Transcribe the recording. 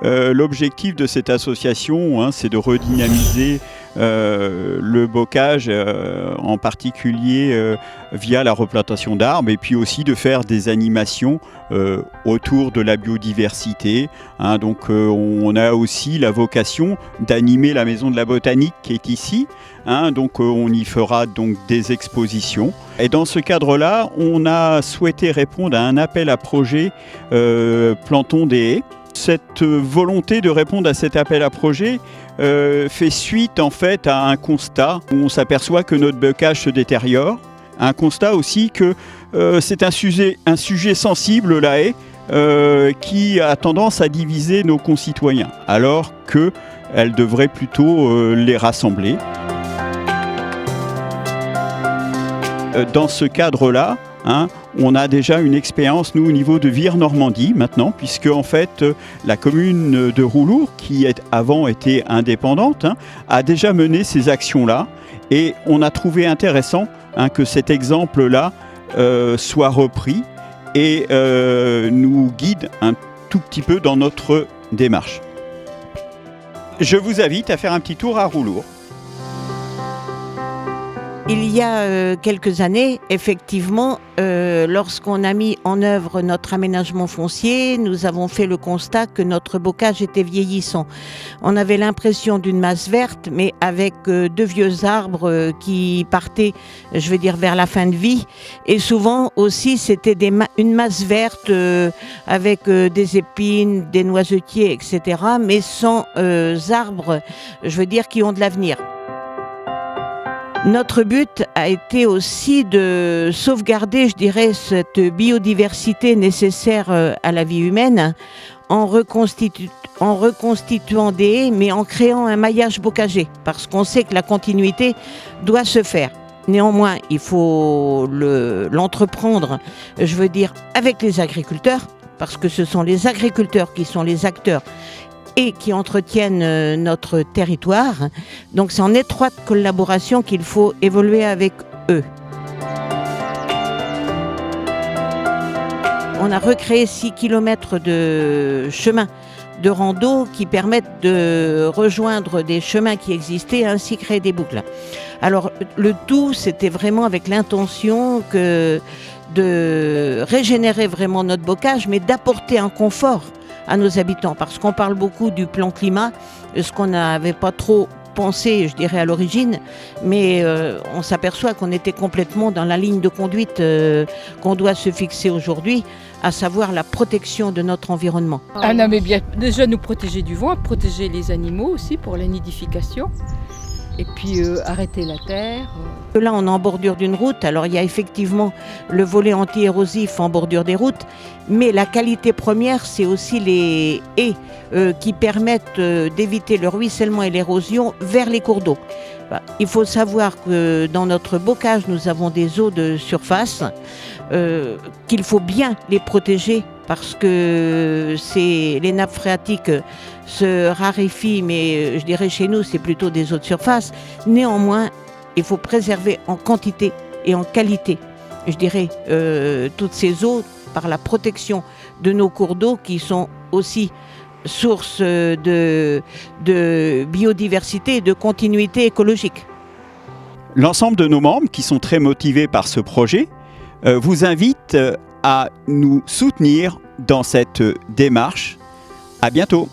L'objectif de cette association, c'est de redynamiser le bocage, en particulier via la replantation d'arbres, et puis aussi de faire des animations autour de la biodiversité. Donc on a aussi la vocation d'animer la maison de la botanique qui est ici. Donc on y fera donc des expositions. Et dans ce cadre-là, on a souhaité répondre à un appel à projet Plantons des haies. Cette volonté de répondre à cet appel à projet fait suite en fait à un constat où on s'aperçoit que notre bocage se détériore. Un constat aussi que c'est un sujet sensible, la haie, qui a tendance à diviser nos concitoyens, alors qu'elle devrait plutôt les rassembler. Dans ce cadre-là, on a déjà une expérience, nous, au niveau de Vire-Normandie, maintenant, puisque, en fait, la commune de Roulours, qui avant était indépendante, a déjà mené ces actions-là. Et on a trouvé intéressant que cet exemple-là soit repris et nous guide un tout petit peu dans notre démarche. Je vous invite à faire un petit tour à Roulours. Il y a quelques années, effectivement, lorsqu'on a mis en œuvre notre aménagement foncier, nous avons fait le constat que notre bocage était vieillissant. On avait l'impression d'une masse verte, mais avec de vieux arbres qui partaient, je veux dire, vers la fin de vie. Et souvent aussi, c'était une masse verte avec des épines, des noisetiers, etc., mais sans arbres, je veux dire, qui ont de l'avenir. Notre but a été aussi de sauvegarder, je dirais, cette biodiversité nécessaire à la vie humaine en reconstituant des haies, mais en créant un maillage bocager, parce qu'on sait que la continuité doit se faire. Néanmoins, il faut l'entreprendre, je veux dire, avec les agriculteurs, parce que ce sont les agriculteurs qui sont les acteurs et qui entretiennent notre territoire. Donc c'est en étroite collaboration qu'il faut évoluer avec eux. On a recréé 6 km de chemins de rando qui permettent de rejoindre des chemins qui existaient, ainsi créer des boucles. Alors le tout, c'était vraiment avec l'intention de régénérer vraiment notre bocage, mais d'apporter un confort à nos habitants, parce qu'on parle beaucoup du plan climat, ce qu'on n'avait pas trop pensé, je dirais, à l'origine, mais on s'aperçoit qu'on était complètement dans la ligne de conduite qu'on doit se fixer aujourd'hui, à savoir la protection de notre environnement. Non, mais bien, déjà nous protéger du vent, protéger les animaux aussi pour la nidification, et puis arrêter la terre. Là, on est en bordure d'une route. Alors, il y a effectivement le volet anti-érosif en bordure des routes, mais la qualité première, c'est aussi les haies qui permettent d'éviter le ruissellement et l'érosion vers les cours d'eau. Il faut savoir que dans notre bocage, nous avons des eaux de surface, qu'il faut bien les protéger parce que les nappes phréatiques se raréfient, mais je dirais chez nous, c'est plutôt des eaux de surface. Néanmoins, il faut préserver en quantité et en qualité, je dirais, toutes ces eaux par la protection de nos cours d'eau qui sont aussi source de biodiversité et de continuité écologique. L'ensemble de nos membres qui sont très motivés par ce projet vous invitent à nous soutenir dans cette démarche. À bientôt.